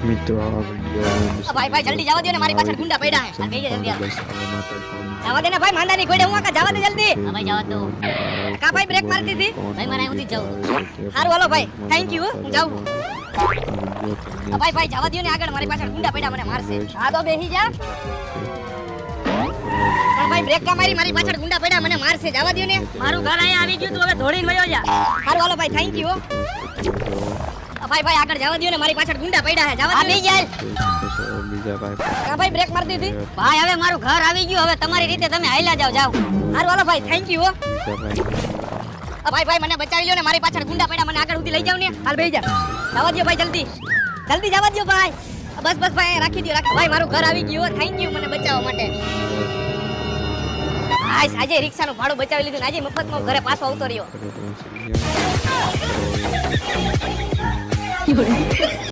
મિત્રો આ વિડિયો ભાઈ જલ્દી જવા દો ને, મારી પાછળ ગુંડા પડ્યા હે. આ બેહી જા જલ્દી. બસ આવા માટે કોણ જવા દે ને ભાઈ, માંદાની ગોડે હું આકા, જવા દે જલ્દી. હા ભાઈ જવા દો. કા ભાઈ બ્રેક મારી દીધી? ભાઈ મને અહીંથી જાઉં. હારું હાલો ભાઈ, થેન્ક યુ, હું જાઉં. ભાઈ જવા દો ને, આગળ મારી પાછળ ગુંડા પડ્યા, મને મારશે. હા તો બેહી જા. પણ ભાઈ બ્રેક કા મારી પાછળ ગુંડા પડ્યા, મને મારશે. જવા દો ને. મારું ઘર અહીંયા આવી ગયું, તું હવે દોડીને વયો જા. હારું હાલો ભાઈ, થેન્ક યુ. ભાઈ આગળ જવા દો ને, મારી પાછળ ગુંડા પડ્યા છે. જવા દો. આવી જાય. બીજા ભાઈ કા ભાઈ બ્રેક મારી દીધી? ભાઈ હવે મારું ઘર આવી ગયું, હવે તમારી રીતે તમે હાલ્યા જાઓ. હારું હાલો ભાઈ, થેન્ક યુ. બીજા ભાઈ મને બચાવી લ્યો ને, મારી પાછળ ગુંડા પડ્યા, મને આગળ સુધી લઈ જાવ ને. હાલ બેહી જા. જવા દો ભાઈ, જલ્દી જવા દો ભાઈ. બસ ભાઈ, રાખી દો. ભાઈ મારું ઘર આવી ગયું, થેન્ક યુ મને બચાવવા માટે. આજે રિક્ષાનું ભાડું બચાવી લીધું ને આજે મફતમાં ઘરે પાછો આવતો રહ્યો.